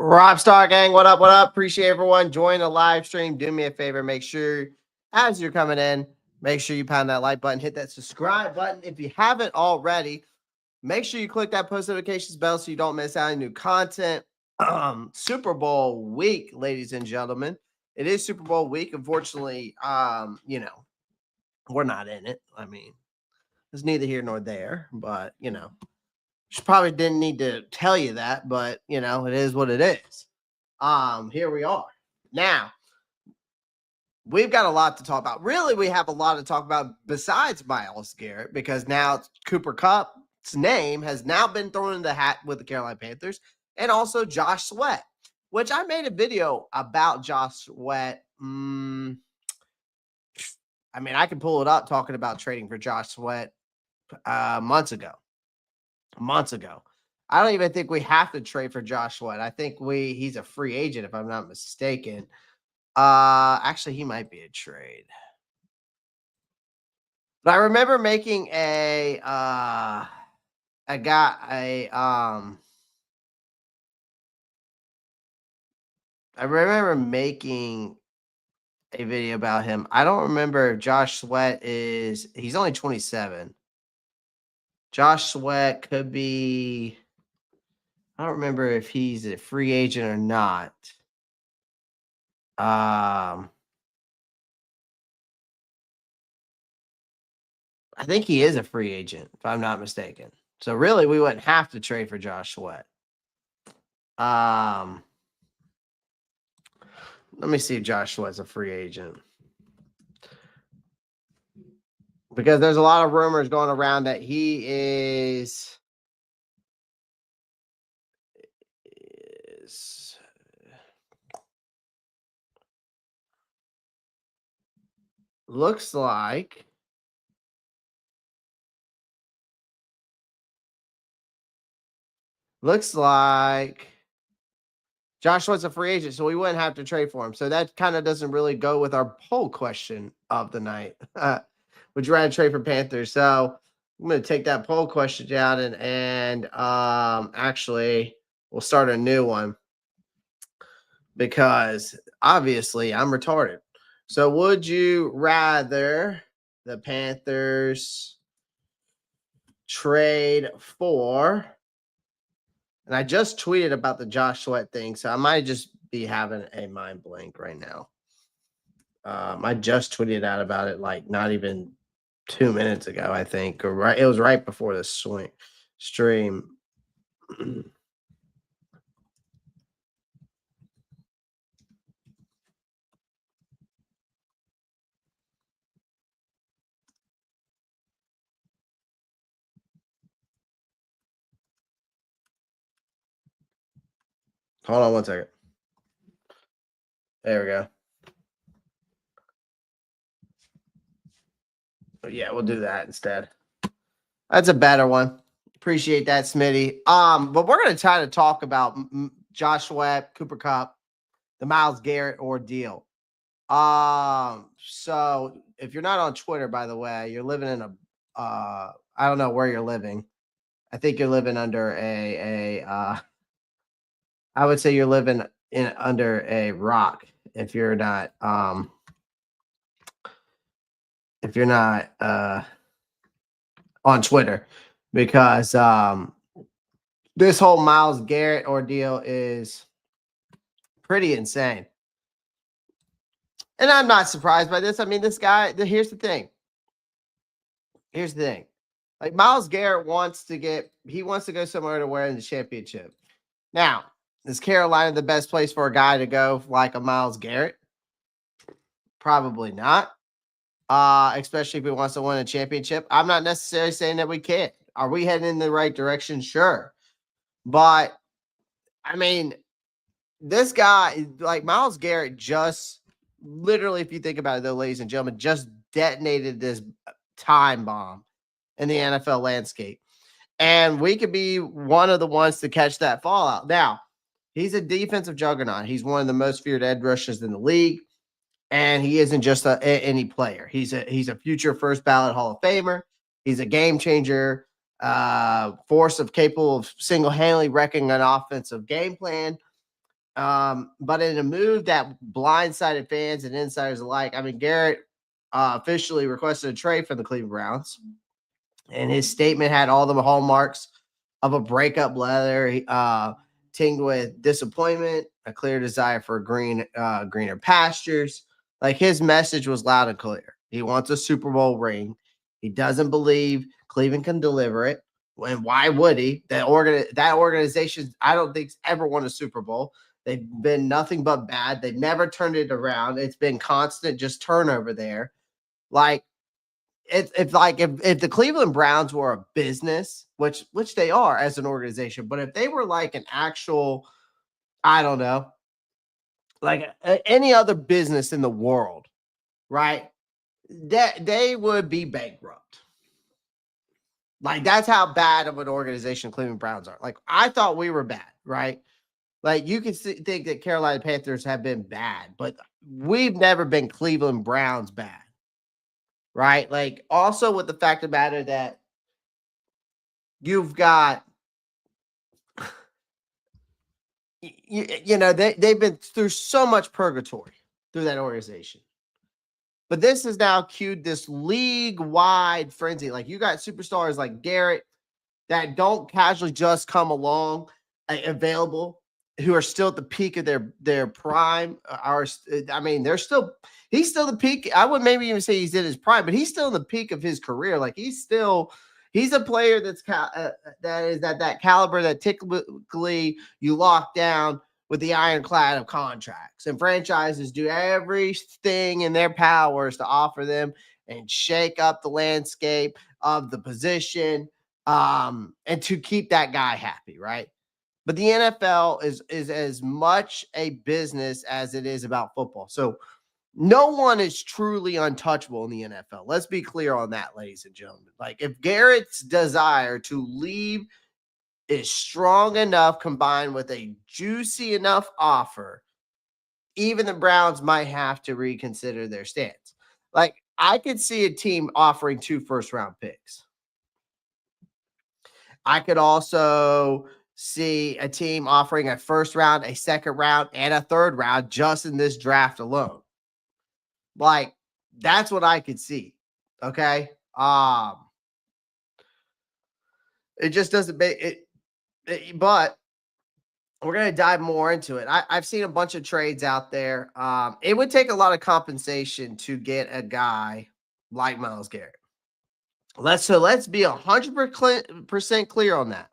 Rockstar Gang, what up? What up? Appreciate everyone joining the live stream. Do me a favor, make sure as you're coming in, make sure you pound that like button, hit that subscribe button. If you haven't already, make sure you click that post notifications bell so you don't miss out on new content. Super Bowl week, ladies and gentlemen. It is Super Bowl week. Unfortunately, we're not in it. I mean, it's neither here nor there, but she probably didn't need to tell you that, but it is what it is. Here we are. Now, we've got a lot to talk about. Really, we have a lot to talk about besides Myles Garrett, because now Cooper Kupp's name has now been thrown in the hat with the Carolina Panthers, and also Josh Sweat, which I made a video about Josh Sweat. I can pull it up talking about trading for Josh Sweat months ago. I don't even think we have to trade for Josh Sweat. I think he's a free agent, if I'm not mistaken. Actually, he might be a trade. But I remember making I remember making a video about him. I don't remember if Josh Sweat he's only 27. Josh Sweat could be, I don't remember if he's a free agent or not. I think he is a free agent, if I'm not mistaken. So really, we wouldn't have to trade for Josh Sweat. Let me see if Josh Sweat's a free agent, because there's a lot of rumors going around that he is looks like Josh Sweat's a free agent, so we wouldn't have to trade for him. So that kind of doesn't really go with our poll question of the night. Would you rather trade for Panthers? So I'm going to take that poll question down and actually we'll start a new one, because obviously I'm retarded. So would you rather the Panthers trade for, and I just tweeted about the Josh Sweat thing, so I might just be having a mind blank right now. I just tweeted out about it like not even 2 minutes ago, I think. Or it was right before the stream. Hold on one second. There we go. But yeah, we'll do that instead. That's a better one. Appreciate that, Smitty. But we're going to try to talk about Josh Sweat, Cooper Kupp, the Myles Garrett ordeal. So if you're not on Twitter, by the way, you're living in a I don't know where you're living. I think you're living under I would say you're living under a rock if you're not on Twitter, because this whole Myles Garrett ordeal is pretty insane. And I'm not surprised by this. I mean, this guy, here's the thing. Like, Myles Garrett wants to go somewhere to win the championship. Now, is Carolina the best place for a guy to go like a Myles Garrett? Probably not. Especially if he wants to win a championship. I'm not necessarily saying that we can't. Are we heading in the right direction? Sure. But, I mean, this guy, like Myles Garrett, just literally, if you think about it, though, ladies and gentlemen, just detonated this time bomb in the NFL landscape. And we could be one of the ones to catch that fallout. Now, he's a defensive juggernaut. He's one of the most feared edge rushers in the league. And he isn't just any player. He's a future first ballot Hall of Famer. He's a game changer, force capable of single-handedly wrecking an offensive game plan. But in a move that blindsided fans and insiders alike, I mean, Garrett officially requested a trade from the Cleveland Browns, and his statement had all the hallmarks of a breakup letter, tinged with disappointment, a clear desire for greener pastures. Like, his message was loud and clear. He wants a Super Bowl ring. He doesn't believe Cleveland can deliver it. And why would he? That organization, I don't think, ever won a Super Bowl. They've been nothing but bad. They've never turned it around. It's been constant just turnover there. Like, if the Cleveland Browns were a business, which they are as an organization, but if they were like an actual, I don't know, like any other business in the world, right? That they would be bankrupt. Like, that's how bad of an organization Cleveland Browns are. Like, I thought we were bad, right? Like, you can think that Carolina Panthers have been bad, but we've never been Cleveland Browns bad, right? Like, also with the fact of the matter that you've got, you know, they've been through so much purgatory through that organization. But this has now cued this league-wide frenzy. Like, you got superstars like Garrett that don't casually just come along available, who are still at the peak of their prime. I mean, he's still the peak. I would maybe even say he's in his prime, but he's still in the peak of his career. Like, he's a player that is at that caliber that typically you lock down with the ironclad of contracts, and franchises do everything in their powers to offer them and shake up the landscape of the position, and to keep that guy happy, right? But the NFL is as much a business as it is about football. So no one is truly untouchable in the NFL. Let's be clear on that, ladies and gentlemen. Like, if Garrett's desire to leave is strong enough, combined with a juicy enough offer, even the Browns might have to reconsider their stance. Like, I could see a team offering 2 first-round picks. I could also see a team offering a first round, a second round, and a third round just in this draft alone. Like, that's what I could see. Okay. It just doesn't make it, but we're going to dive more into it. I've seen a bunch of trades out there. It would take a lot of compensation to get a guy like Myles Garrett. Let's be 100% clear on that.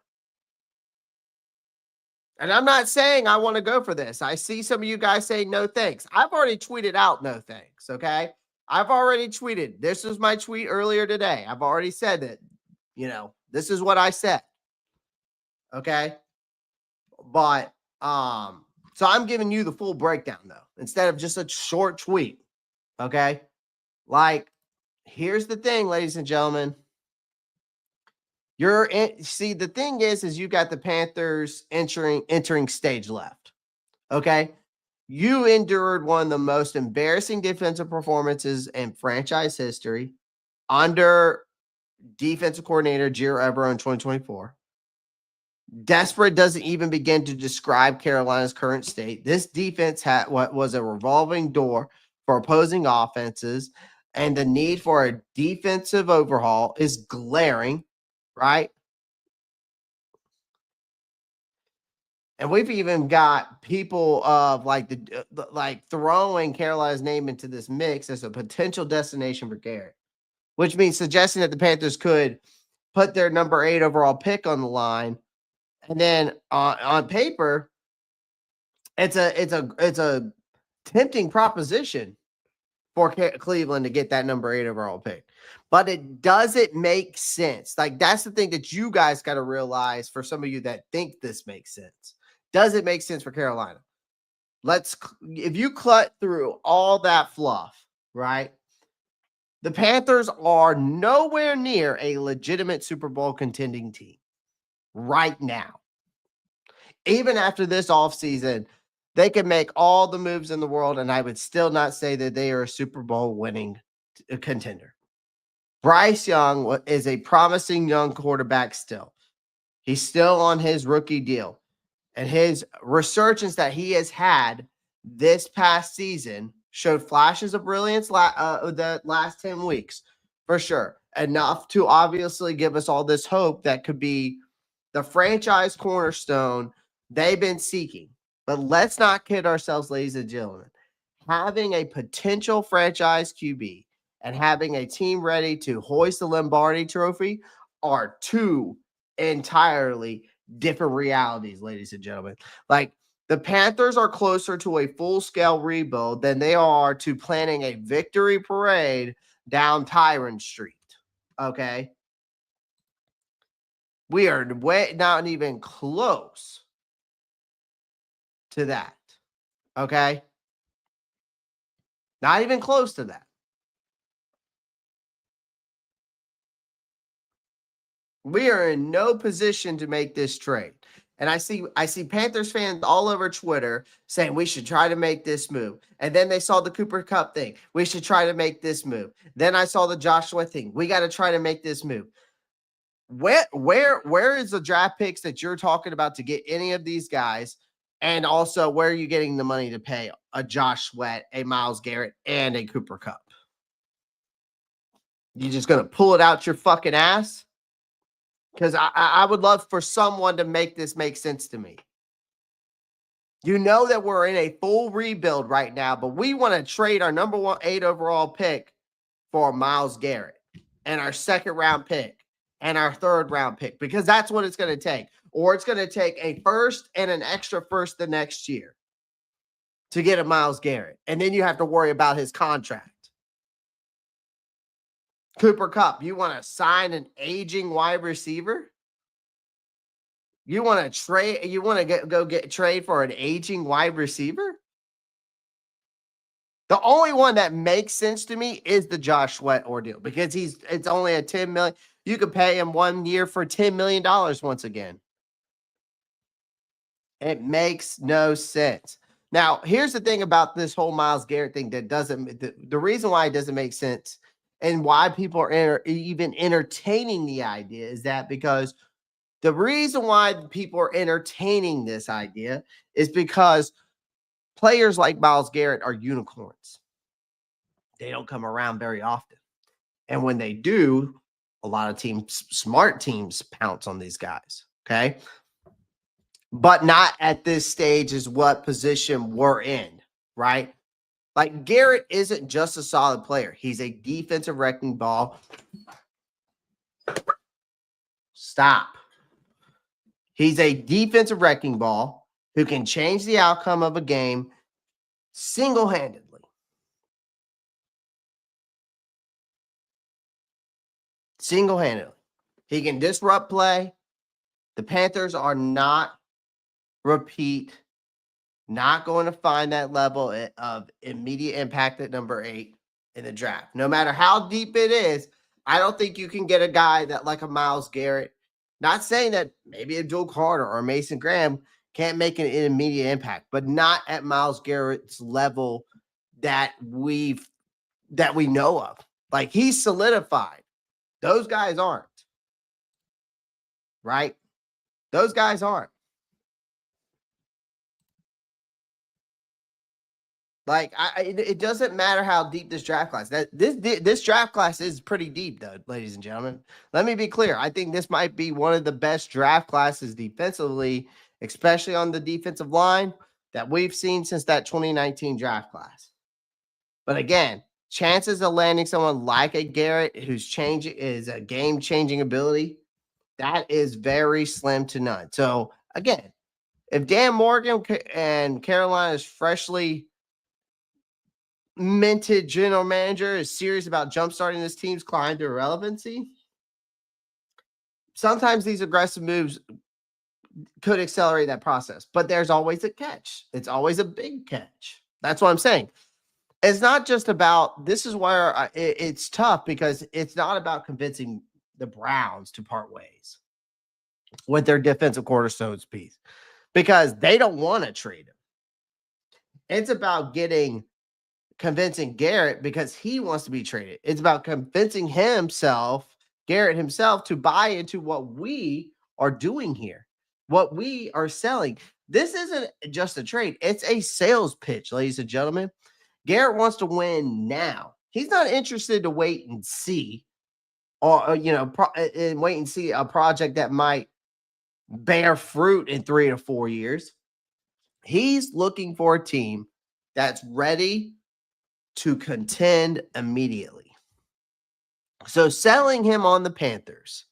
And I'm not saying I want to go for this. I see some of you guys saying no thanks. I've already tweeted out no thanks. Okay. I've already tweeted. This was my tweet earlier today. I've already said that, this is what I said. Okay. But, so I'm giving you the full breakdown though, instead of just a short tweet. Okay. Like, here's the thing, ladies and gentlemen. The thing is you got the Panthers entering stage left. Okay. You endured one of the most embarrassing defensive performances in franchise history under defensive coordinator Giro Evero in 2024. Desperate doesn't even begin to describe Carolina's current state. This defense had what was a revolving door for opposing offenses, and the need for a defensive overhaul is glaring, right? And we've even got people of like throwing Carolina's name into this mix as a potential destination for Garrett, which means suggesting that the Panthers could put their number 8 overall pick on the line. And then on paper, it's a tempting proposition for Cleveland to get that number 8 overall pick. But it doesn't make sense. Like, that's the thing that you guys got to realize, for some of you that think this makes sense. Does it make sense for Carolina? If you cut through all that fluff, right? The Panthers are nowhere near a legitimate Super Bowl contending team right now. Even after this offseason, they can make all the moves in the world, and I would still not say that they are a Super Bowl winning contender. Bryce Young is a promising young quarterback still. He's still on his rookie deal. and his resurgence that he has had this past season showed flashes of brilliance the last 10 weeks, for sure. Enough to obviously give us all this hope that could be the franchise cornerstone they've been seeking. But let's not kid ourselves, ladies and gentlemen. Having a potential franchise QB and having a team ready to hoist the Lombardi trophy are two entirely different realities, ladies and gentlemen. Like, the Panthers are closer to a full-scale rebuild than they are to planning a victory parade down Tyrant Street. Okay? We are not even close to that. Okay? Not even close to that. We are in no position to make this trade. And I see Panthers fans all over Twitter saying we should try to make this move. And then they saw the Cooper Kupp thing. We should try to make this move. Then I saw the Joshua thing. We got to try to make this move. Where is the draft picks that you're talking about to get any of these guys? And also, where are you getting the money to pay a Josh Sweat, a Myles Garrett, and a Cooper Kupp? You just going to pull it out your fucking ass? Because I would love for someone to make this make sense to me. You know that we're in a full rebuild right now, but we want to trade our number 8 overall pick for Myles Garrett and our 2nd round pick and our 3rd round pick, because that's what it's going to take. Or it's going to take a first and an extra first the next year to get a Myles Garrett. And then you have to worry about his contract. Cooper Kupp, you want to sign an aging wide receiver? You want to trade? You want to go get trade for an aging wide receiver? The only one that makes sense to me is the Josh Sweat ordeal, because it's only a $10 million. You could pay him 1 year for $10 million once again. It makes no sense. Now, here's the thing about this whole Myles Garrett thing that doesn't. The reason why it doesn't make sense and why people are even entertaining the idea is that because the reason why people are entertaining this idea is because players like Myles Garrett are unicorns. They don't come around very often. And when they do, a lot of teams, smart teams, pounce on these guys. Okay. But not at this stage is what position we're in, right? Like, Garrett isn't just a solid player. He's a defensive wrecking ball. Stop. He's a defensive wrecking ball who can change the outcome of a game single-handedly. Single-handedly. He can disrupt play. The Panthers are not going to find that level of immediate impact at number 8 in the draft. No matter how deep it is, I don't think you can get a guy that like a Myles Garrett. Not saying that maybe a Joe Carter or Mason Graham can't make an immediate impact, but not at Myles Garrett's level that we know of. Like, he's solidified. Those guys aren't. Right? Those guys aren't. Like, it doesn't matter how deep this draft class. This draft class is pretty deep, though, ladies and gentlemen. Let me be clear. I think this might be one of the best draft classes defensively, especially on the defensive line, that we've seen since that 2019 draft class. But again, chances of landing someone like a Garrett who's is a game-changing ability, that is very slim to none. So again, if Dan Morgan and Carolina's freshly minted general manager is serious about jumpstarting this team's climb to irrelevancy, sometimes these aggressive moves could accelerate that process. But there's always a catch. It's always a big catch. That's what I'm saying. It's not just about, this is where it's tough, because it's not about convincing the Browns to part ways with their defensive cornerstones piece, because they don't want to trade him. It's about convincing Garrett because he wants to be traded. It's about convincing Garrett himself, to buy into what we are doing here, what we are selling. This isn't just a trade. It's a sales pitch, ladies and gentlemen. Garrett wants to win now. He's not interested to wait and see or and wait and see a project that might bear fruit in 3 to 4 years. He's looking for a team that's ready to contend immediately. So selling him on the Panthers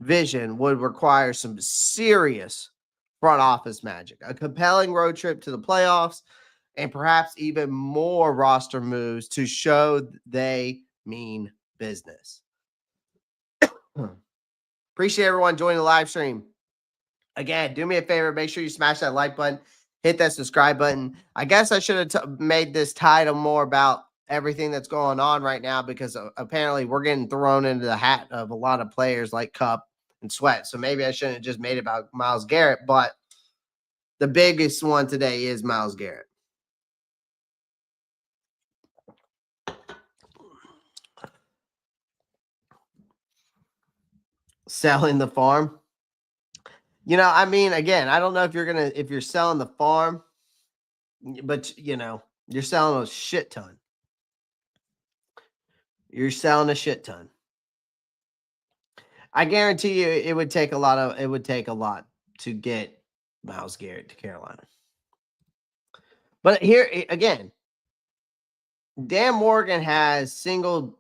vision would require some serious front office magic, a compelling road trip to the playoffs, and perhaps even more roster moves to show they mean business. Appreciate everyone joining the live stream. Again, do me a favor. Make sure you smash that like button. Hit that subscribe button. I guess I should have made this title more about everything that's going on right now because apparently we're getting thrown into the hat of a lot of players like Cup and Sweat. So maybe I shouldn't have just made it about Myles Garrett. But the biggest one today is Myles Garrett. Selling the farm. I mean, again, I don't know if you're selling the farm, but you're selling a shit ton. You're selling a shit ton. I guarantee you it would take a lot to get Myles Garrett to Carolina. But here again, Dan Morgan has signaled,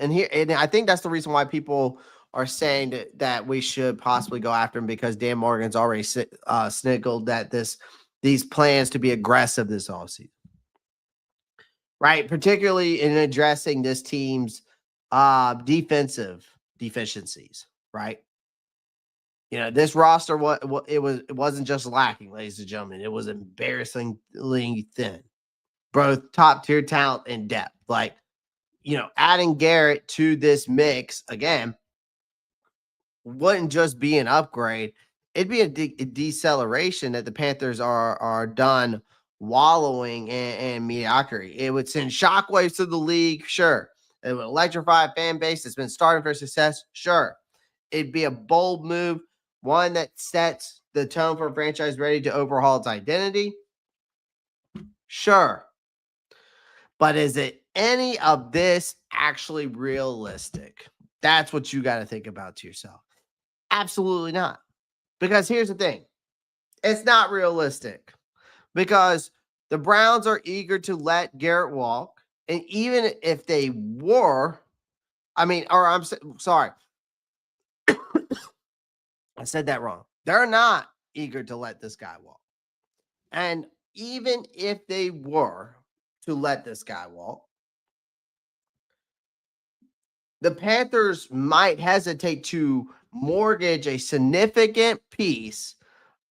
and I think that's the reason why people are saying that we should possibly go after him, because Dan Morgan's already sniggled that these plans to be aggressive this offseason. Right, particularly in addressing this team's defensive deficiencies, right? This roster, it wasn't just lacking, ladies and gentlemen. It was embarrassingly thin, both top tier talent and depth. Like, adding Garrett to this mix again wouldn't just be an upgrade; it'd be a deceleration that the Panthers are done wallowing in mediocrity. It would send shockwaves to the league, sure. It would electrify a fan base that's been starting for success, sure. It'd be a bold move, one that sets the tone for a franchise ready to overhaul its identity, sure. But is it any of this actually realistic? That's what you got to think about to yourself. Absolutely not. Because here's the thing. It's not realistic. Because the Browns are eager to let Garrett walk. And even if they were, sorry. I said that wrong. They're not eager to let this guy walk. And even if they were to let this guy walk, the Panthers might hesitate to mortgage a significant piece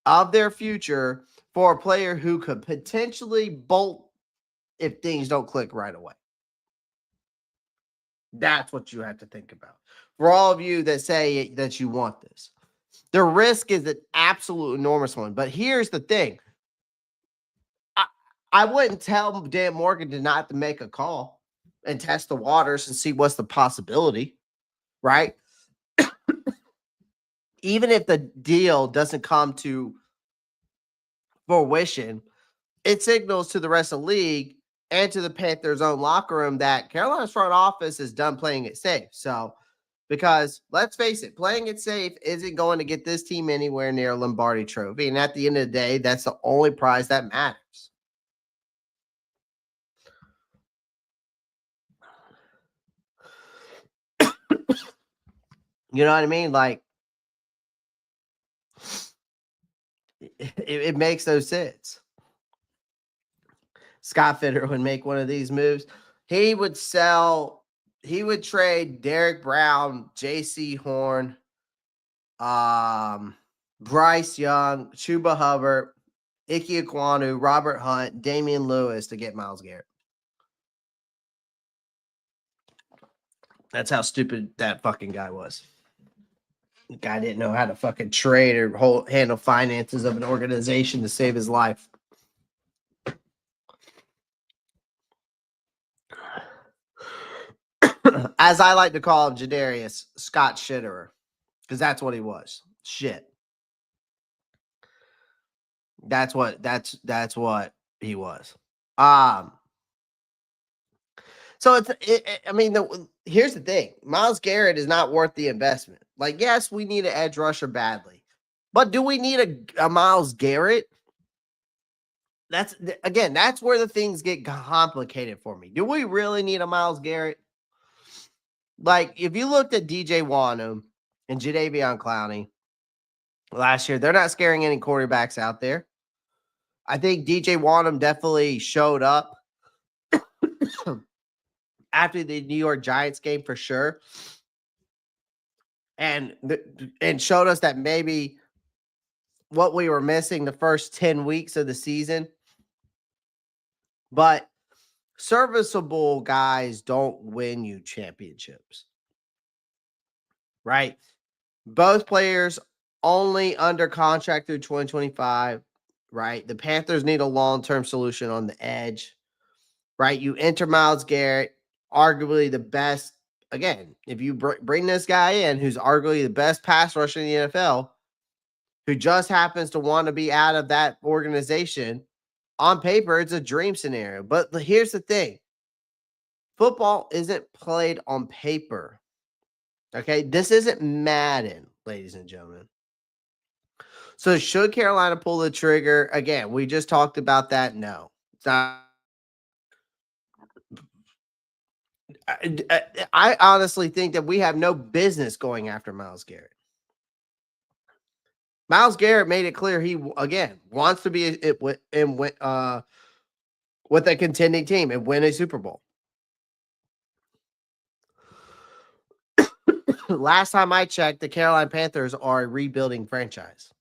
of their future for a player who could potentially bolt if things don't click right away. That's what you have to think about. For all of you that say that you want this, the risk is an absolute enormous one. But here's the thing. I wouldn't tell Dan Morgan to not to make a call and test the waters and see what's the possibility, right? Even if the deal doesn't come to fruition, it signals to the rest of the league and to the Panthers' own locker room that Carolina's front office is done playing it safe. So, because let's face it, playing it safe isn't going to get this team anywhere near a Lombardi trophy. And at the end of the day, that's the only prize that matters. You know what I mean? Like, it makes no sense. Scott Fitter would make one of these moves. He would trade Derek Brown, J.C. Horn, Bryce Young, Chuba Hubbard, Ike Ekwonu, Robert Hunt, Damian Lewis to get Myles Garrett. That's how stupid that fucking guy was. The guy didn't know how to fucking trade or handle finances of an organization to save his life. As I like to call him, Jadarius Scott Shitterer, because that's what he was. Shit. That's what he was. So here's the thing. Myles Garrett is not worth the investment. Like, yes, we need an edge rusher badly. But do we need a Myles Garrett? That's where the things get complicated for me. Do we really need a Myles Garrett? Like, if you looked at DJ Wanham and Jadeveon Clowney last year, they're not scaring any quarterbacks out there. I think DJ Wanham definitely showed up after the New York Giants game for sure, and showed us that maybe what we were missing the first 10 weeks of the season. But serviceable guys don't win you championships, right? Both players only under contract through 2025, right? The Panthers need a long-term solution on the edge, right? You enter Myles Garrett, arguably the best. Again, if you bring this guy in who's arguably the best pass rusher in the NFL, who just happens to want to be out of that organization, on paper, it's a dream scenario. But here's the thing. Football isn't played on paper. Okay? This isn't Madden, ladies and gentlemen. So should Carolina pull the trigger? Again, we just talked about that. No. It's not. I honestly think that we have no business going after Myles Garrett. Myles Garrett made it clear he, again, wants to be with a contending team and win a Super Bowl. Last time I checked, the Carolina Panthers are a rebuilding franchise.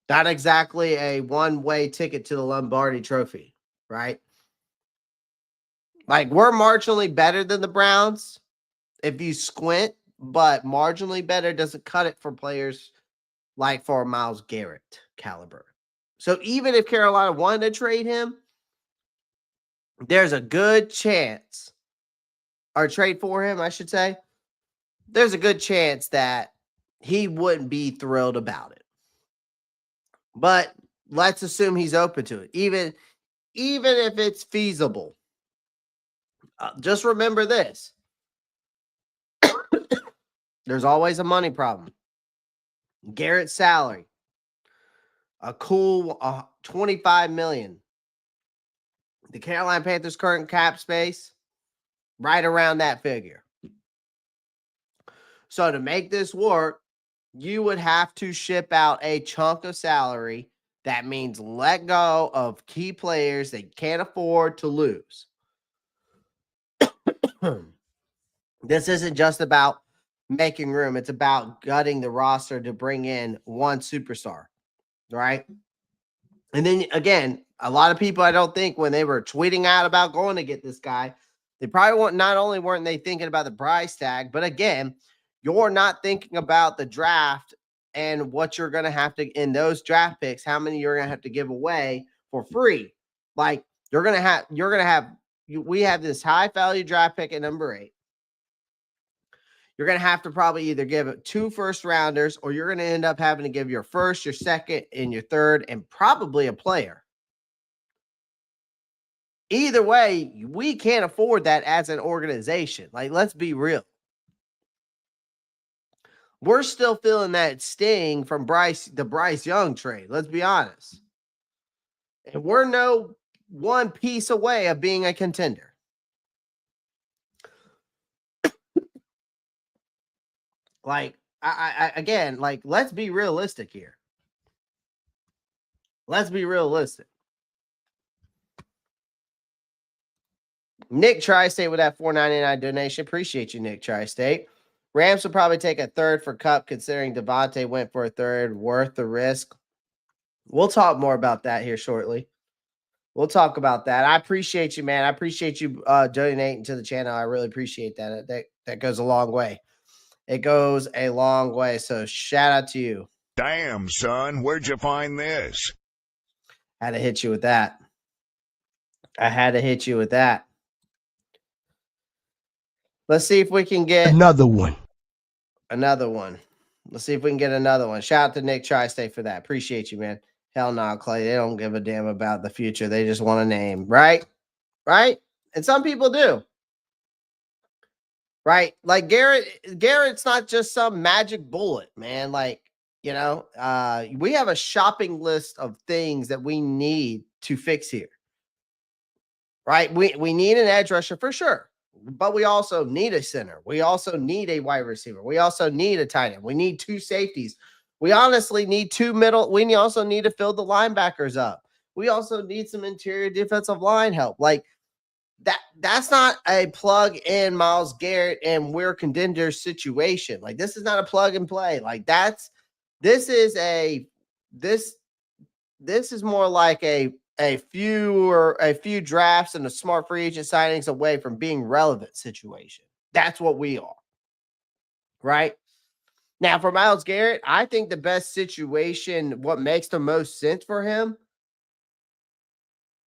Not exactly a one-way ticket to the Lombardi Trophy, right? Like, we're marginally better than the Browns if you squint, but marginally better doesn't cut it for players like for Myles Garrett caliber. So even if Carolina wanted to trade him, there's a good chance, or trade for him, I should say, there's a good chance that he wouldn't be thrilled about it. But let's assume he's open to it, even if it's feasible. Just remember this. There's always a money problem. Garrett's salary, a cool $25 million. The Carolina Panthers' current cap space, right around that figure. So to make this work, you would have to ship out a chunk of salary. That means let go of key players they can't afford to lose. This isn't just about making room. It's about gutting the roster to bring in one superstar, right? And then, again, a lot of people, I don't think, when they were tweeting out about going to get this guy, they probably not only weren't they thinking about the price tag, but again, you're not thinking about the draft and what you're going to have to, in those draft picks, how many you're going to have to give away for free. Like, we have this high value draft pick at number 8. You're going to have to probably either give 2 first rounders, or you're going to end up having to give your first, your second, and your third, and probably a player. Either way, we can't afford that as an organization. Like, let's be real. We're still feeling that sting from the Bryce Young trade. Let's be honest. And we're no one piece away of being a contender. Like, again, like, let's be realistic here. Let's be realistic. Nick Tri-State with that $4.99 donation. Appreciate you, Nick Tri-State. Rams will probably take a third for Kupp, considering Devontae went for a third. Worth the risk. We'll talk more about that here shortly. We'll talk about that. I appreciate you, man. I appreciate you donating to the channel. I really appreciate that. That goes a long way. It goes a long way. So shout out to you. Damn, son. Where'd you find this? I had to hit you with that. Let's see if we can get another one. Let's see if we can get another one. Shout out to Nick Tri-State for that. Appreciate you, man. Hell no, Clay. They don't give a damn about the future. They just want a name, right? Right? And some people do. Right? Like Garrett's not just some magic bullet, man. Like, we have a shopping list of things that we need to fix here. Right? We need an edge rusher for sure. But we also need a center. We also need a wide receiver. We also need a tight end. We need 2 safeties. We honestly need 2 middle. We also need to fill the linebackers up. We also need some interior defensive line help. Like that's not a plug in Myles Garrett and we're contenders situation. Like this is not a plug and play. Like this is more like a few drafts and a smart free agent signings away from being relevant situation. That's what we are. Right? Now for Myles Garrett, I think the best situation, what makes the most sense for him,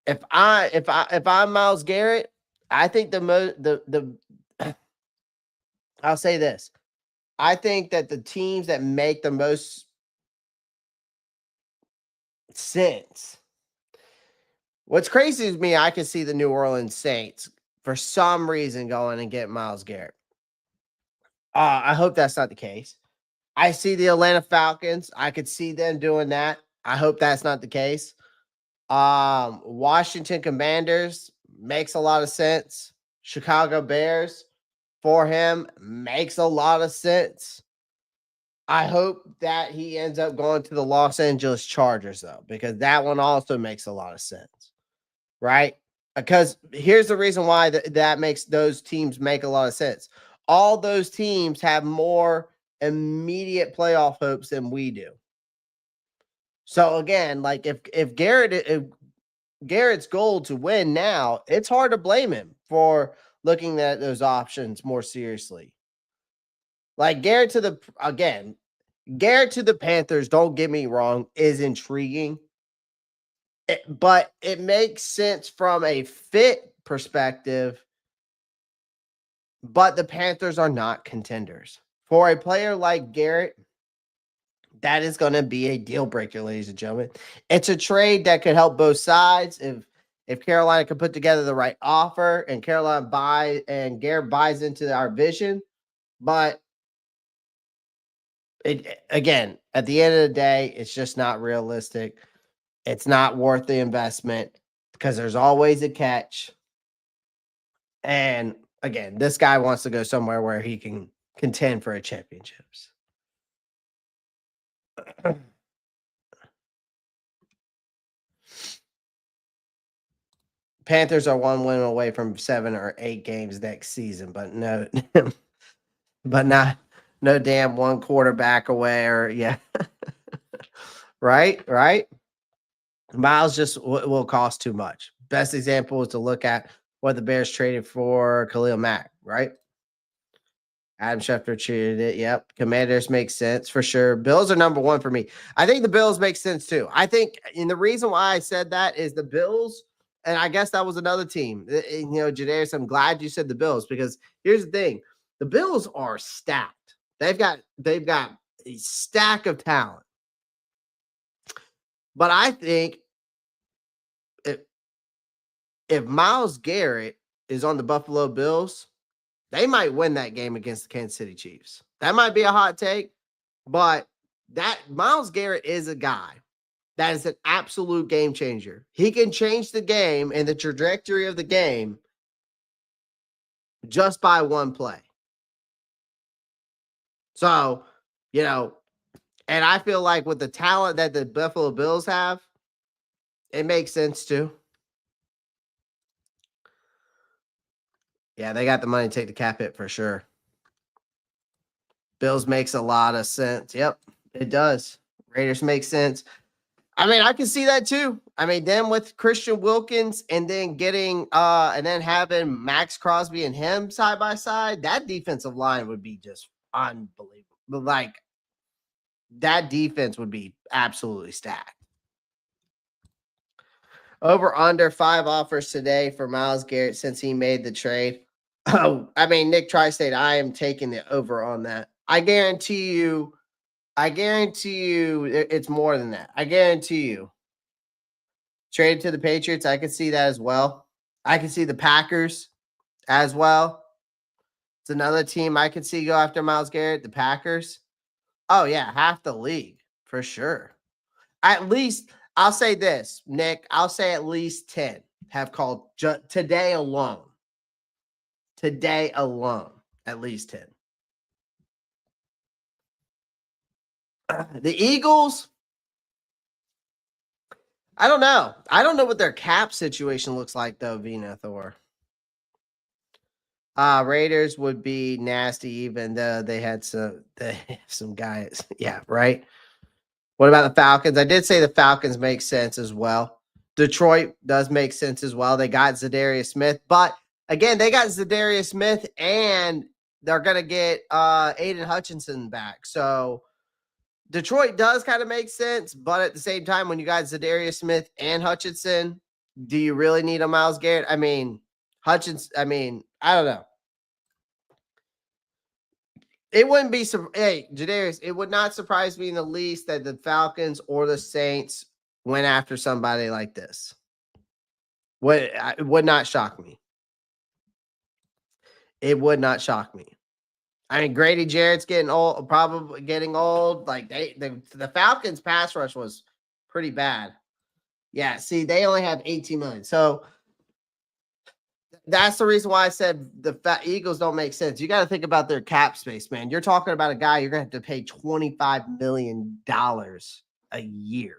if I'm Myles Garrett, I think I'll say this. I think that the teams that make the most sense. What's crazy is me, I can see the New Orleans Saints for some reason going and get Myles Garrett. I hope that's not the case. I see the Atlanta Falcons. I could see them doing that. I hope that's not the case. Washington Commanders makes a lot of sense. Chicago Bears for him makes a lot of sense. I hope that he ends up going to the Los Angeles Chargers, though, because that one also makes a lot of sense, right? Because here's the reason why that makes those teams make a lot of sense. All those teams have more immediate playoff hopes than we do. So again, like if Garrett's goal to win now, it's hard to blame him for looking at those options more seriously. Like Garrett to the Panthers, don't get me wrong, is intriguing. But it makes sense from a fit perspective. But the Panthers are not contenders. For a player like Garrett, that is going to be a deal breaker, ladies and gentlemen. It's a trade that could help both sides if Carolina can put together the right offer and Carolina Garrett buys into our vision. But again, at the end of the day, it's just not realistic. It's not worth the investment because there's always a catch. And again, this guy wants to go somewhere where he can contend for a championships. Panthers are 1 win away from 7 or 8 games next season, but no, but no damn 1 quarterback away or yeah. Right. Myles just will cost too much. Best example is to look at what the Bears traded for Khalil Mack, right? Adam Schefter traded it. Yep. Commanders make sense for sure. Bills are number 1 for me. I think the Bills make sense too. I think, and the reason why I said that is the Bills, and I guess that was another team. Jadarius, I'm glad you said the Bills because here's the thing: the Bills are stacked. They've got a stack of talent. But I think if Myles Garrett is on the Buffalo Bills, they might win that game against the Kansas City Chiefs. That might be a hot take, but that Myles Garrett is a guy that is an absolute game changer. He can change the game and the trajectory of the game just by 1 play. So, and I feel like with the talent that the Buffalo Bills have, it makes sense too. Yeah, they got the money to take the cap hit for sure. Bills makes a lot of sense. Yep, it does. Raiders make sense. I mean, I can see that too. I mean, then with Christian Wilkins and then getting and then having Max Crosby and him side by side, that defensive line would be just unbelievable. Like that defense would be absolutely stacked. Over under 5 offers today for Myles Garrett since he made the trade. Oh, I mean, Nick Tri-State, I am taking the over on that. I guarantee you I guarantee you it's more than that. I guarantee you. Traded to the Patriots, I could see that as well. I can see the Packers as well. It's another team I could see go after Myles Garrett, the Packers. Oh, yeah, half the league for sure. At least, I'll say this, Nick, I'll say at least 10 have called today alone. Today alone, at least 10. The Eagles, I don't know. I don't know what their cap situation looks like, though, Vina Thor. Raiders would be nasty, even though they had some guys. Yeah, right. What about the Falcons? I did say the Falcons make sense as well. Detroit does make sense as well. They got Zadarius Smith, but again, they got Zadarius Smith, and they're gonna get Aiden Hutchinson back. So Detroit does kind of make sense, but at the same time, when you got Zadarius Smith and Hutchinson, do you really need a Myles Garrett? I mean, Hutchinson. I mean, I don't know. It wouldn't be hey, Jadarius, it would not surprise me in the least that the Falcons or the Saints went after somebody like this. It would not shock me. It would not shock me. I mean, Grady Jarrett's getting old, probably getting old. Like the Falcons pass rush was pretty bad. Yeah, see, they only have 18 million. So that's the reason why I said the Eagles don't make sense. You got to think about their cap space, man. You're talking about a guy you're going to have to pay $25 million a year.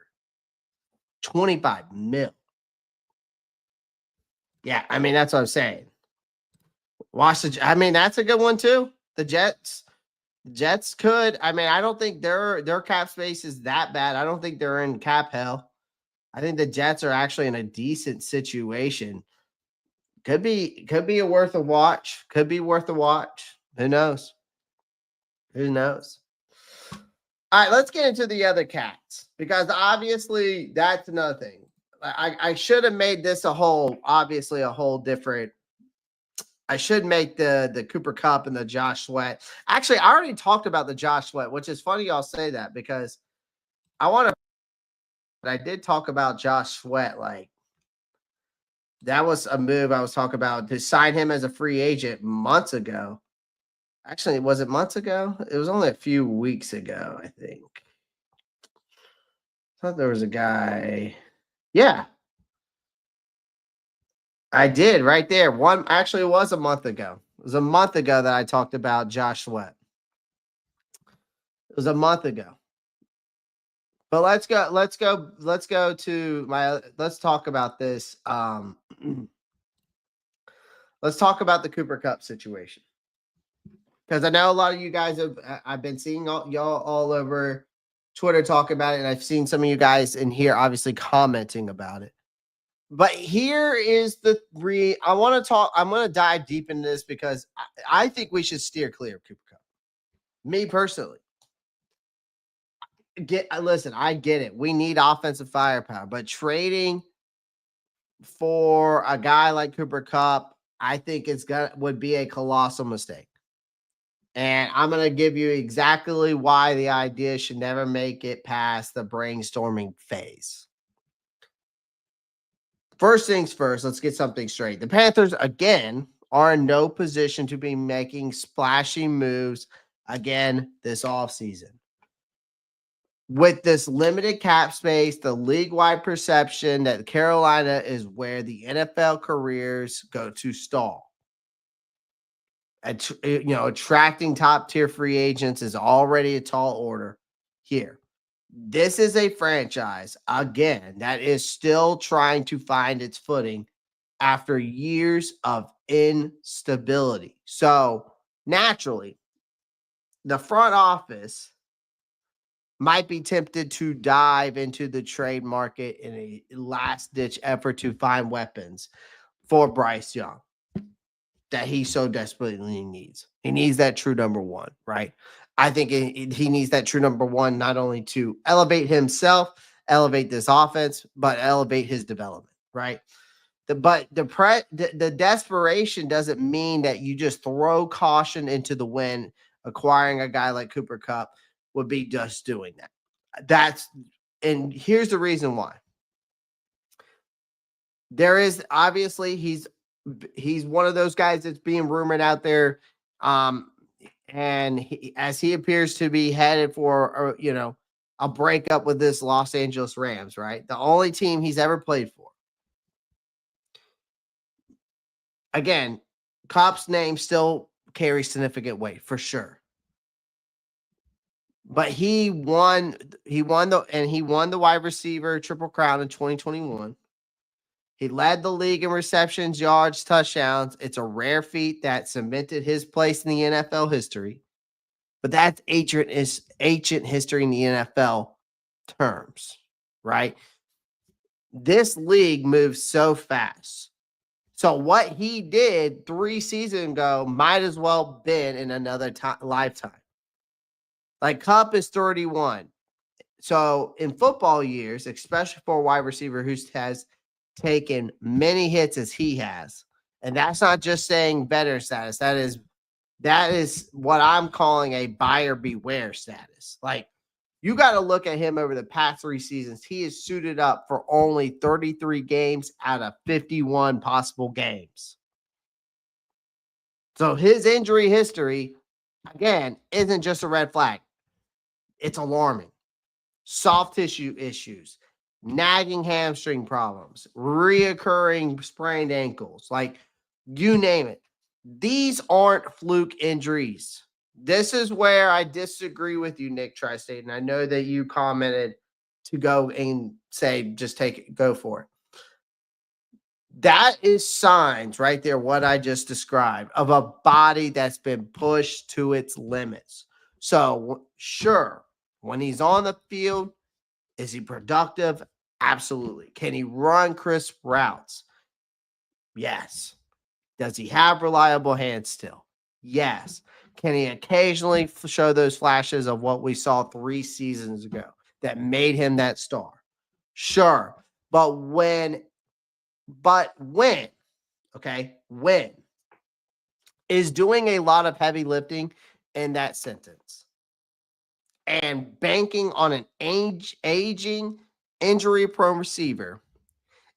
25 mil. Yeah, I mean, that's what I'm saying. I mean, that's a good one too. The Jets could. I mean, I don't think their cap space is that bad. I don't think they're in cap hell. I think the Jets are actually in a decent situation. Could be a worth a watch. Could be worth a watch. Who knows? Who knows? All right, let's get into the other cats, because obviously that's another thing. I should have made this a whole different. I should make the Cooper Kupp and the Josh Sweat. Actually, I already talked about the Josh Sweat, which is funny y'all say that, because I did talk about Josh Sweat. Like, that was a move I was talking about, to sign him as a free agent months ago. Actually, was it months ago? It was only a few weeks ago, I think. I thought there was a guy. Yeah. I did right there. It was a month ago. It was a month ago that I talked about Josh Sweat. It was a month ago. But let's talk about this. Let's talk about the Cooper Kupp situation, because I know a lot of you guys I've been seeing y'all all over Twitter talking about it, and I've seen some of you guys in here obviously commenting about it. But here is I'm going to dive deep into this, because I think we should steer clear of Cooper Kupp. Me personally. Listen, I get it. We need offensive firepower, but trading for a guy like Cooper Kupp, I think would be a colossal mistake. And I'm going to give you exactly why the idea should never make it past the brainstorming phase. First things first, let's get something straight. The Panthers, again, are in no position to be making splashy moves again this offseason. With this limited cap space, the league-wide perception that Carolina is where the NFL careers go to stall. Attracting top-tier free agents is already a tall order here. This is a franchise, again, that is still trying to find its footing after years of instability. So, naturally, the front office might be tempted to dive into the trade market in a last-ditch effort to find weapons for Bryce Young that he so desperately needs. He needs that true number one, right? I think he needs that true number one, not only to elevate himself, elevate this offense, but elevate his development, right? The desperation doesn't mean that you just throw caution into the wind, acquiring a guy like Cooper Kupp, would be just doing that. And here's the reason why. There is obviously he's one of those guys that's being rumored out there, and as he appears to be headed for a breakup with this Los Angeles Rams, right? The only team he's ever played for. Again, Kupp's name still carries significant weight for sure. But he won the wide receiver Triple Crown in 2021. He led the league in receptions, yards, touchdowns. It's a rare feat that cemented his place in the NFL history. But that's ancient history in the NFL terms, right? This league moves so fast. So what he did 3 seasons ago might as well been in another lifetime. Like Kupp is 31. So in football years, especially for a wide receiver who has taken many hits as he has, and that's not just saying veteran status. That is what I'm calling a buyer beware status. Like, you got to look at him over the past 3 seasons. He is suited up for only 33 games out of 51 possible games. So his injury history, again, isn't just a red flag. It's alarming. Soft tissue issues, nagging hamstring problems, reoccurring sprained ankles, like you name it. These aren't fluke injuries. This is where I disagree with you, Nick Tri-State, and I know that you commented to go and say, just take it, go for it. That is signs right there, what I just described, of a body that's been pushed to its limits. So, sure, when he's on the field, is he productive? Absolutely. Can he run crisp routes? Yes. Does he have reliable hands still? Yes. Can he occasionally show those flashes of what we saw 3 seasons ago that made him that star? Sure. But when is doing a lot of heavy lifting in that sentence and banking on an aging, injury-prone receiver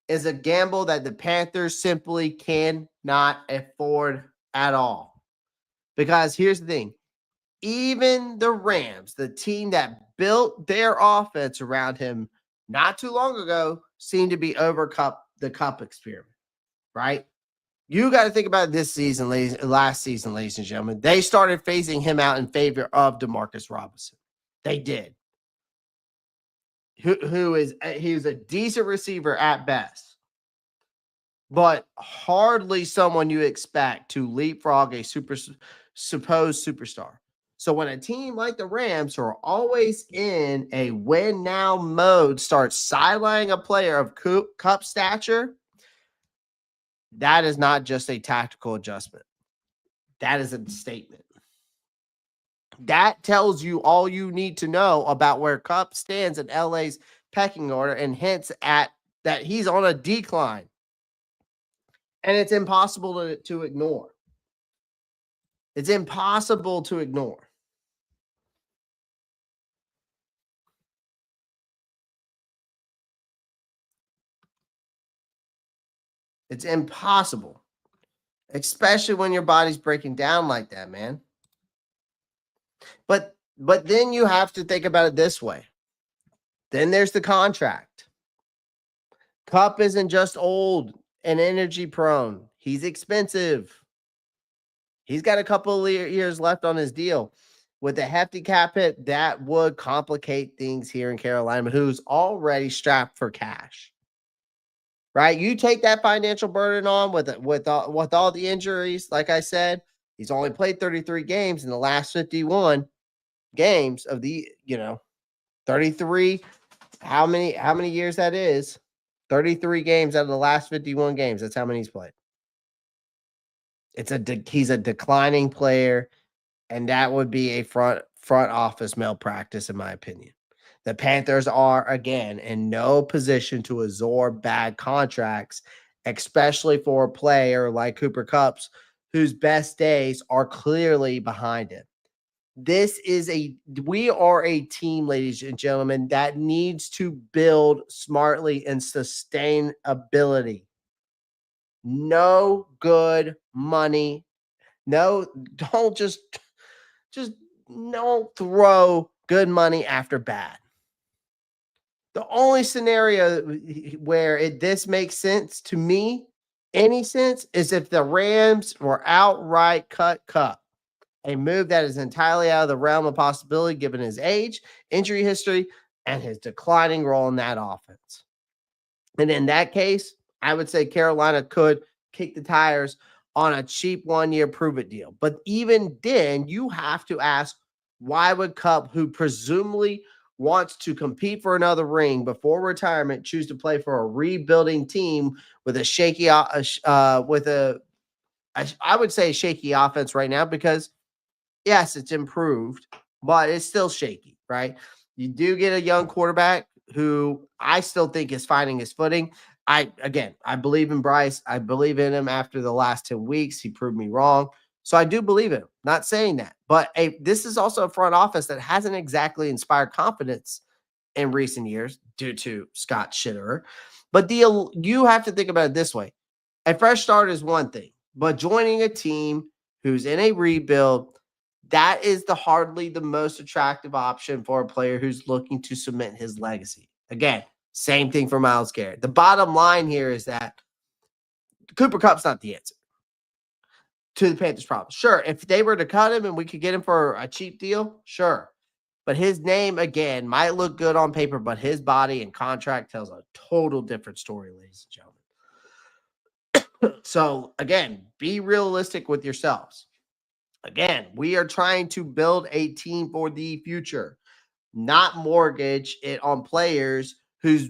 is a gamble that the Panthers simply cannot afford at all. Because here's the thing. Even the Rams, the team that built their offense around him not too long ago, seemed to be over the Kupp experiment, right? You got to think about this season, last season, ladies and gentlemen. They started phasing him out in favor of Demarcus Robinson. They did. He was a decent receiver at best, but hardly someone you expect to leapfrog a supposed superstar. So when a team like the Rams, who are always in a win now mode, starts sidelining a player of Kupp stature, that is not just a tactical adjustment. That is a statement. That tells you all you need to know about where Kupp stands in LA's pecking order and hints at that he's on a decline. And it's impossible to ignore. It's impossible to ignore. It's impossible, especially when your body's breaking down like that, man. But then you have to think about it this way. Then there's the contract. Kupp isn't just old and energy prone. He's expensive. He's got a couple of years left on his deal. With a hefty cap hit, that would complicate things here in Carolina, who's already strapped for cash. Right? You take that financial burden on with all the injuries. Like I said, he's only played 33 games in the last 51 games of the 33. How many years that is? 33 games out of the last 51 games. That's how many he's played. He's a declining player, and that would be a front office malpractice, in my opinion. The Panthers are, again, in no position to absorb bad contracts, especially for a player like Cooper Kupp, whose best days are clearly behind him. We are a team, ladies and gentlemen, that needs to build smartly and sustainability. No good money. No, don't just don't throw good money after bad. The only scenario where this makes sense to me, any sense, is if the Rams were outright cut Kupp, a move that is entirely out of the realm of possibility given his age, injury history, and his declining role in that offense. And in that case, I would say Carolina could kick the tires on a cheap 1-year prove-it deal. But even then, you have to ask, why would Kupp, who presumably wants to compete for another ring before retirement, choose to play for a rebuilding team with a shaky, I would say a shaky offense right now? Because yes, it's improved, but it's still shaky, right? You do get a young quarterback who I still think is finding his footing. I believe in Bryce. I believe in him after the last 10 weeks. He proved me wrong. So I do believe in him. Not saying that. But this is also a front office that hasn't exactly inspired confidence in recent years due to Scott Shitterer. But you have to think about it this way. A fresh start is one thing, but joining a team who's in a rebuild, that is hardly the most attractive option for a player who's looking to cement his legacy. Again, same thing for Myles Garrett. The bottom line here is that Cooper Kupp's not the answer to the Panthers' problem. Sure, if they were to cut him and we could get him for a cheap deal, sure. But his name, again, might look good on paper, but his body and contract tells a total different story, ladies and gentlemen. So, again, be realistic with yourselves. Again, we are trying to build a team for the future, not mortgage it on players whose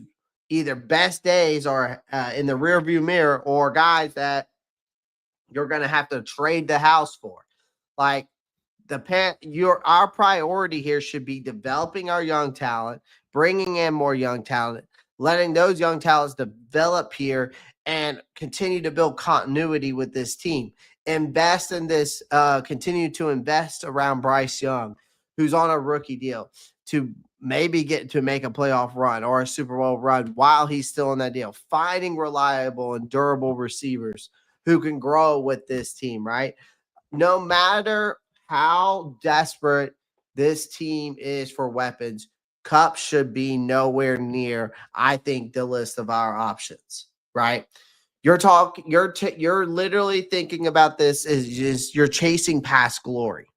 either best days are in the rearview mirror or guys that you're going to have to trade the house for. Like our priority here should be developing our young talent, bringing in more young talent, letting those young talents develop here and continue to build continuity with this team. Invest in this, continue to invest around Bryce Young, who's on a rookie deal, to maybe get to make a playoff run or a Super Bowl run while he's still in that deal. Finding reliable and durable receivers who can grow with this team, right? No matter how desperate this team is for weapons, Kupp should be nowhere near, I think, the list of our options, right? You're literally thinking about this as just you're chasing past glory.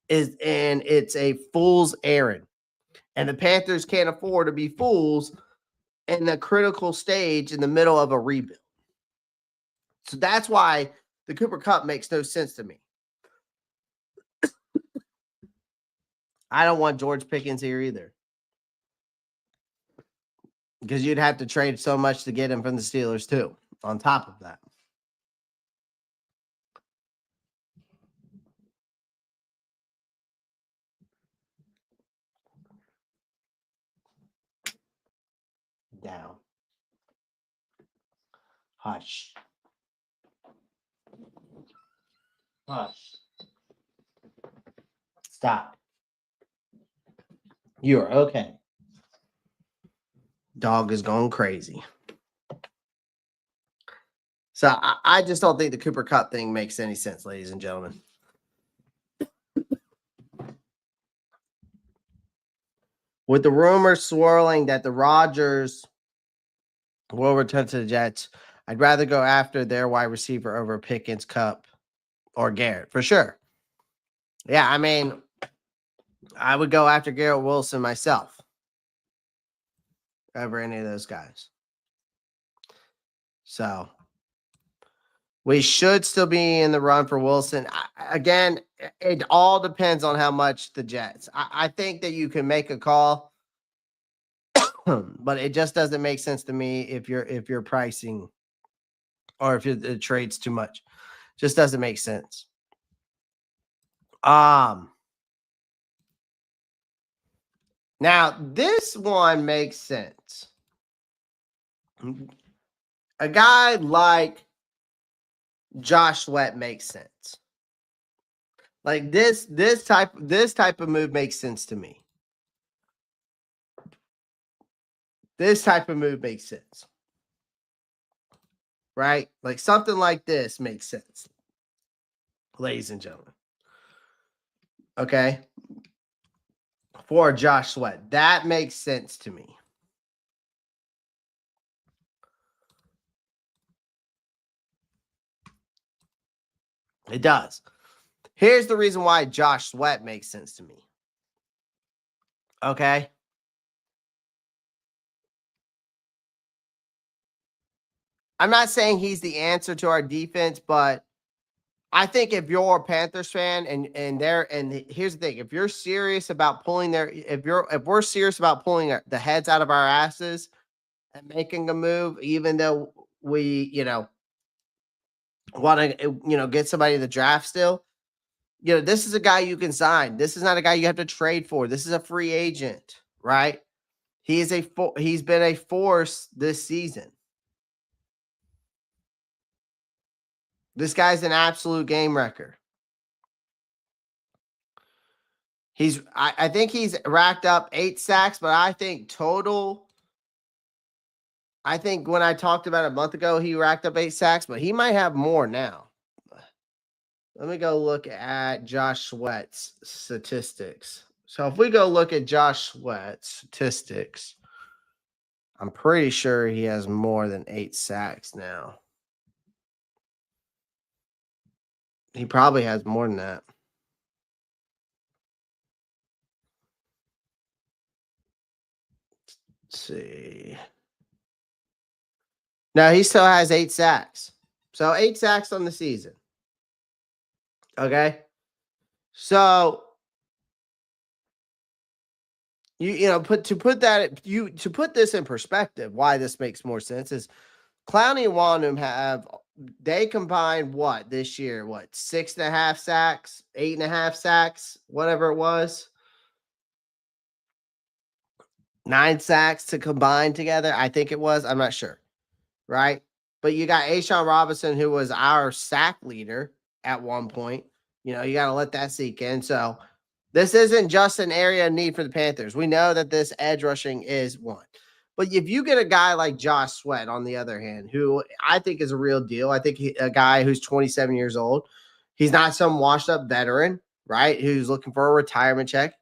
And it's a fool's errand. And the Panthers can't afford to be fools in the critical stage in the middle of a rebuild. So that's why the Cooper Kupp makes no sense to me. I don't want George Pickens here either, because you'd have to trade so much to get him from the Steelers too, on top of that. Down. Hush. Hush. Stop. You are okay. Dog is going crazy. So I just don't think the Cooper Kupp thing makes any sense, ladies and gentlemen. With the rumors swirling that the Rodgers will return to the Jets, I'd rather go after their wide receiver over Pickens, Kupp, or Garrett, for sure. Yeah, I mean, I would go after Garrett Wilson myself over any of those guys. So we should still be in the run for Wilson. Again, it all depends on how much the Jets. I think that you can make a call, but it just doesn't make sense to me if you're pricing or if the trade's too much. Just doesn't make sense. Now this one makes sense. A guy like Josh Sweat makes sense. Like this type of move makes sense to me. This type of move makes sense. Right? Like something like this makes sense. Ladies and gentlemen. Okay? For Josh Sweat. That makes sense to me. It does. Here's the reason why Josh Sweat makes sense to me. Okay? I'm not saying he's the answer to our defense, but I think if you're a Panthers fan and here's the thing, if you're serious about pulling if we're serious about pulling the heads out of our asses and making a move, even though we, want to, get somebody in the draft still, this is a guy you can sign. This is not a guy you have to trade for. This is a free agent, right? He's been a force this season. This guy's an absolute game wrecker. I think he's racked up 8 sacks, but I think total. I think when I talked about it a month ago, he racked up 8 sacks, but he might have more now. Let me go look at Josh Sweat's statistics. So if we go look at Josh Sweat's statistics, I'm pretty sure he has more than 8 sacks now. He probably has more than that. Let's see. No, he still has 8 sacks. So 8 sacks on the season. Okay. So to put this in perspective, why this makes more sense is Clowney and Wanham they combined what this year? 6.5 sacks, 8.5 sacks, whatever it was. 9 sacks to combine together. I think it was. I'm not sure. Right. But you got A'Shawn Robinson, who was our sack leader at one point. You got to let that sink in. So this isn't just an area of need for the Panthers. We know that this edge rushing is one. But if you get a guy like Josh Sweat, on the other hand, who I think is a real deal, I think a guy who's 27 years old, he's not some washed up veteran, right, who's looking for a retirement check.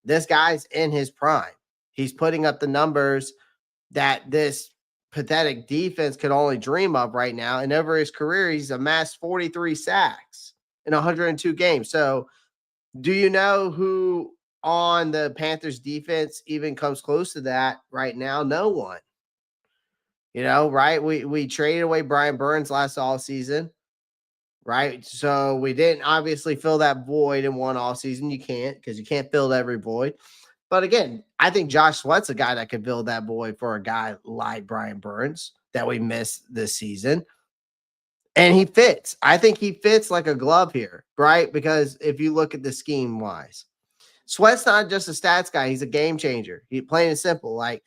This guy's in his prime. He's putting up the numbers that this pathetic defense could only dream of right now. And over his career, he's amassed 43 sacks in 102 games. So do you know who on the Panthers defense even comes close to that right now? No one. Right? We traded away Brian Burns last offseason, right? So we didn't obviously fill that void in one offseason. You can't, because you can't fill every void. But again, I think Josh Sweat's a guy that could fill that void for a guy like Brian Burns that we missed this season. And he fits. I think he fits like a glove here, right? Because if you look at the scheme wise, Sweat's not just a stats guy. He's a game changer. He plain and simple. Like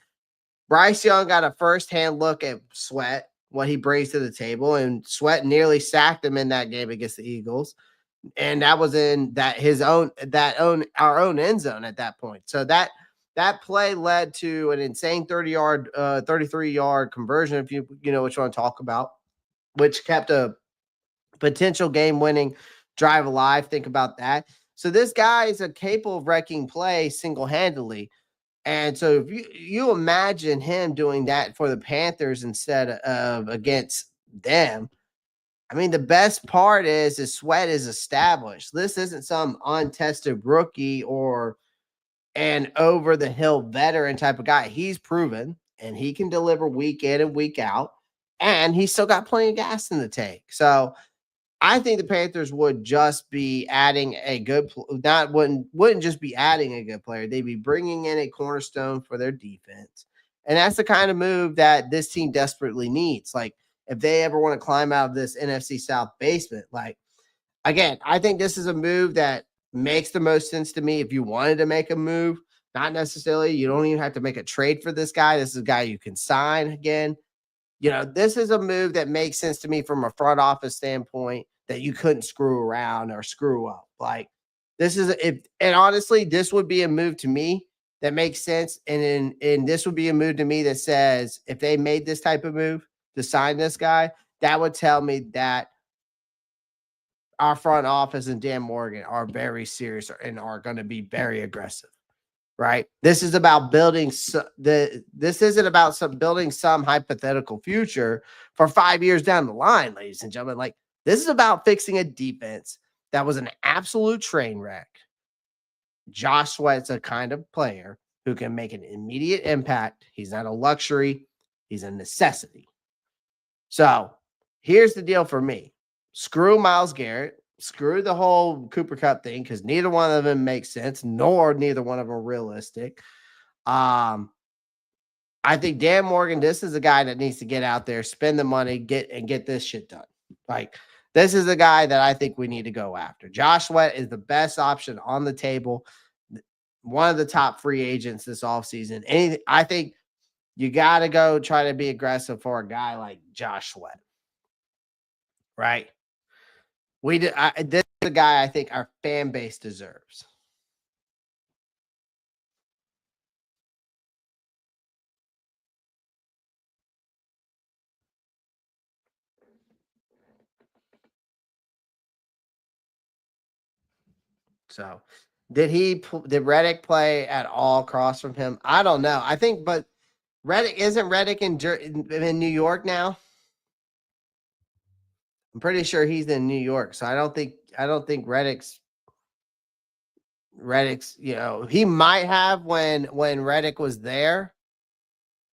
Bryce Young got a firsthand look at Sweat, what he brings to the table, and Sweat nearly sacked him in that game against the Eagles. And that was in our own end zone at that point. So that play led to an insane 33-yard conversion, if you know what you want to talk about, which kept a potential game-winning drive alive. Think about that. So this guy is capable of wrecking play single-handedly. And so if you imagine him doing that for the Panthers instead of against them, I mean, the best part is his Sweat is established. This isn't some untested rookie or an over-the-hill veteran type of guy. He's proven, and he can deliver week in and week out, and he's still got plenty of gas in the tank. So I think the Panthers would just be adding a good wouldn't just be adding a good player. They'd be bringing in a cornerstone for their defense. And that's the kind of move that this team desperately needs. Like, if they ever want to climb out of this NFC South basement, again, I think this is a move that makes the most sense to me. If you wanted to make a move, not necessarily, you don't even have to make a trade for this guy. This is a guy you can sign again. This is a move that makes sense to me from a front office standpoint that you couldn't screw around or screw up. Like, And honestly, this would be a move to me that makes sense. And this would be a move to me that says if they made this type of move to sign this guy, that would tell me that our front office and Dan Morgan are very serious and are going to be very aggressive. Right. This is about building this isn't about building some hypothetical future for 5 years down the line, ladies and gentlemen. Like, this is about fixing a defense that was an absolute train wreck. Josh Sweat's a kind of player who can make an immediate impact. He's not a luxury, he's a necessity. So here's the deal for me. Screw Myles Garrett. Screw the whole Cooper Kupp thing because neither one of them makes sense, nor neither one of them are realistic. I think Dan Morgan, this is a guy that needs to get out there, spend the money, get this shit done. Like, this is the guy that I think we need to go after. Josh Sweat is the best option on the table. One of the top free agents this offseason. I think you got to go try to be aggressive for a guy like Josh Sweat. Right? This is the guy I think our fan base deserves. So, did Reddick play at all across from him? I don't know. I think, but Reddick in New York now. I'm pretty sure he's in New York, so I don't think Reddick's. He might have when Reddick was there.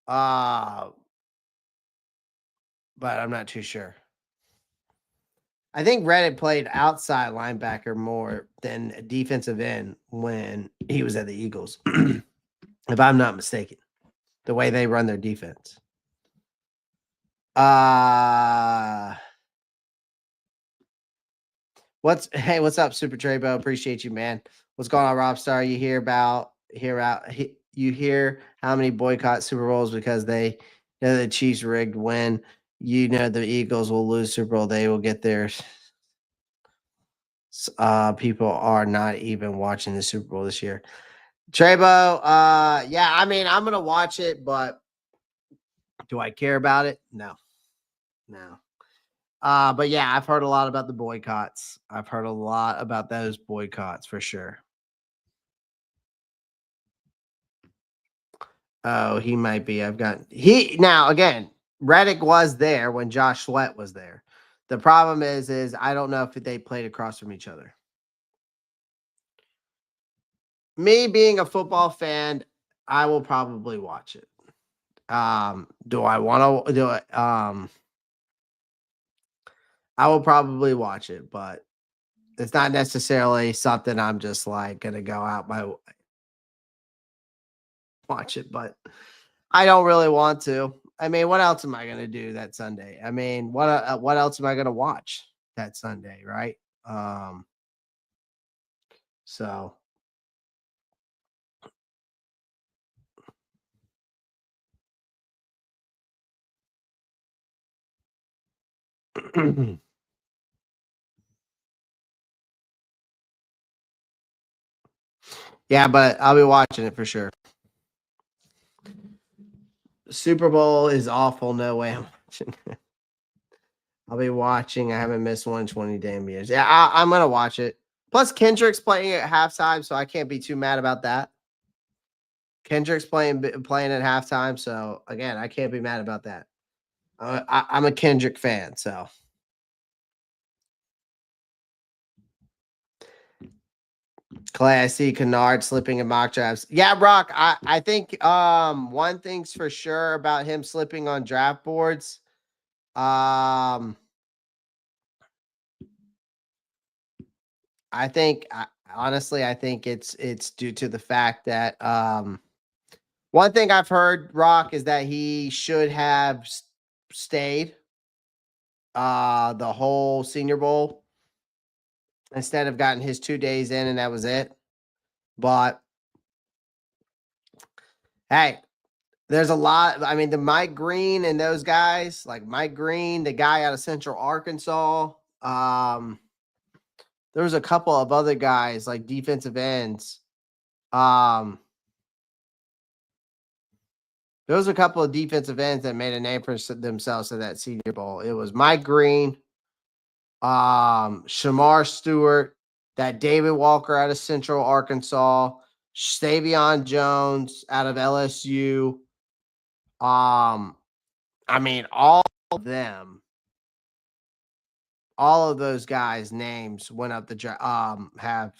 But I'm not too sure. I think Reddick played outside linebacker more than defensive end when he was at the Eagles, if I'm not mistaken, the way they run their defense. What's up, Super Trebo? Appreciate you, man. What's going on, Rob Star? You hear how many boycott Super Bowls because they know the Chiefs rigged when you know the Eagles will lose Super Bowl, they will get theirs. People are not even watching the Super Bowl this year. Trebo, yeah, I mean, I'm gonna watch it, but do I care about it? No. But yeah, I've heard a lot about the boycotts. I've heard a lot about those boycotts for sure. Oh, he might be. Now again, Reddick was there when Josh Sweat was there. The problem is I don't know if they played across from each other. Me being a football fan, I will probably watch it. Do I want to do it? I will probably watch it, but it's not necessarily something I'm just like gonna go out my way. Watch it, but I don't really want to. I mean, what else am I gonna do that Sunday? I mean, what else am I gonna watch that Sunday, right? So yeah, but I'll be watching it for sure. Super Bowl is awful. No way I'm watching. I'll be watching. I haven't missed one in 20 damn years. Yeah, I'm gonna watch it. Plus, Kendrick's playing at halftime, so I can't be too mad about that. Kendrick's playing at halftime, so again, I can't be mad about that. I'm a Kendrick fan, so. Clay, I see Kennard slipping in mock drafts. Yeah, Brock, I think one thing's for sure about him slipping on draft boards. I think honestly, I think it's due to the fact that one thing I've heard, Rock, is that he should have stayed the whole Senior Bowl instead of gotten his 2 days in and that was it. But hey, there's a lot. I mean, the Mike Green and those guys, like Mike Green, the guy out of Central Arkansas, there was a couple of other guys like defensive ends. There was a couple of defensive ends that made a name for themselves at that Senior Bowl. It was Mike Green, Shamar Stewart, that David Walker out of Central Arkansas, Stavion Jones out of LSU. I mean, all of them, all of those guys' names went up the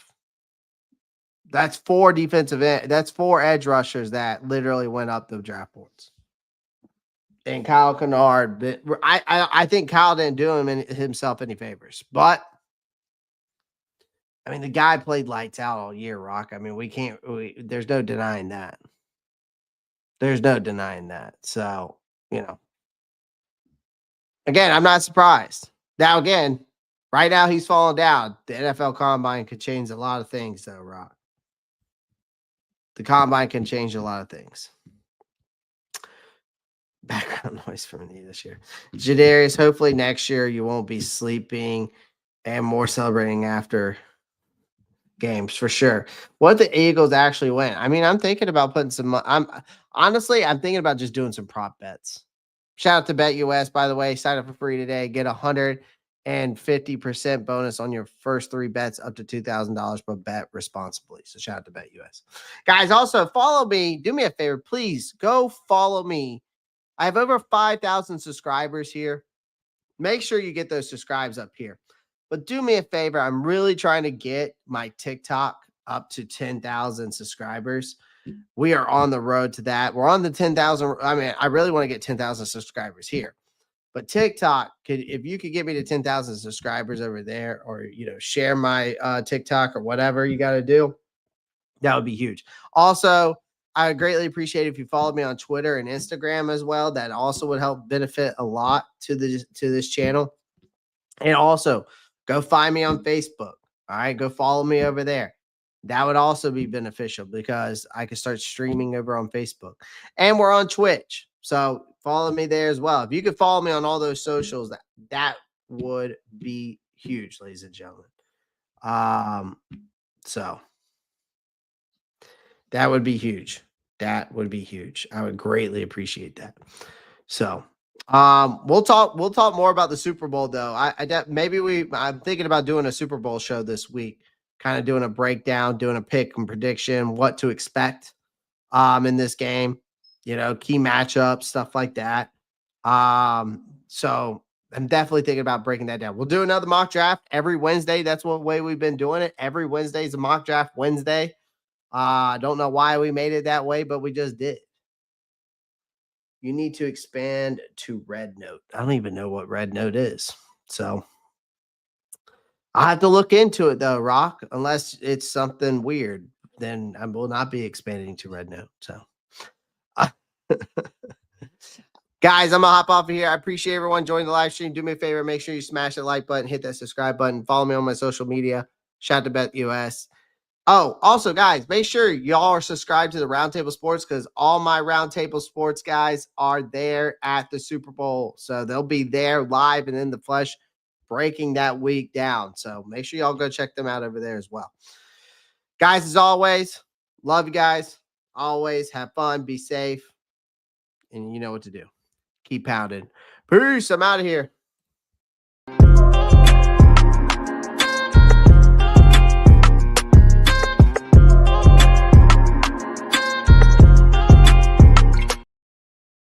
that's 4 defensive end, that's 4 edge rushers that literally went up the draft boards. And Kyle Kennard, I think Kyle didn't do himself any favors, but I mean, the guy played lights out all year, Rock. I mean, there's no denying that. There's no denying that. So, again, I'm not surprised. Now, again, right now he's falling down. The NFL Combine could change a lot of things, though, Rock. The Combine can change a lot of things. Background noise for me this year. Jadarius, hopefully next year you won't be sleeping and more celebrating after games for sure. What the Eagles actually win? I mean, I'm thinking about putting some. I'm thinking about just doing some prop bets. Shout out to BetUS, by the way. Sign up for free today. Get 150% bonus on your first 3 bets up to $2,000, but bet responsibly. So shout out to BetUS, guys. Also follow me. Do me a favor, please. Go follow me. I have over 5,000 subscribers here. Make sure you get those subscribes up here. But do me a favor. I'm really trying to get my TikTok up to 10,000 subscribers. We are on the road to that. We're on the 10,000. I mean, I really want to get 10,000 subscribers here. But TikTok, if you could get me to 10,000 subscribers over there, or, share my TikTok or whatever you got to do, that would be huge. Also, I would greatly appreciate if you followed me on Twitter and Instagram as well. That also would help benefit a lot to this channel. And also, go find me on Facebook. All right, go follow me over there. That would also be beneficial because I could start streaming over on Facebook. And we're on Twitch. So follow me there as well. If you could follow me on all those socials, that would be huge, ladies and gentlemen. So that would be huge. That would be huge. I would greatly appreciate that. So we'll talk more about the Super Bowl though. I'm thinking about doing a Super Bowl show this week, kind of doing a breakdown, doing a pick and prediction, what to expect in this game, key matchups, stuff like that. So I'm definitely thinking about breaking that down. We'll do another mock draft every Wednesday. That's what way we've been doing it. Every Wednesday is a mock draft Wednesday. I don't know why we made it that way, but we just did. You need to expand to Red Note. I don't even know what Red Note is. So I'll have to look into it though, Rock. Unless it's something weird, then I will not be expanding to Red Note. So guys, I'm gonna hop off of here. I appreciate everyone joining the live stream. Do me a favor, make sure you smash that like button, hit that subscribe button, follow me on my social media. Shout out to BetUS. Oh, also, guys, make sure y'all are subscribed to the Roundtable Sports because all my Roundtable Sports guys are there at the Super Bowl. So they'll be there live and in the flesh breaking that week down. So make sure y'all go check them out over there as well. Guys, as always, love you guys. Always have fun, be safe, and you know what to do. Keep pounding. Peace. I'm out of here.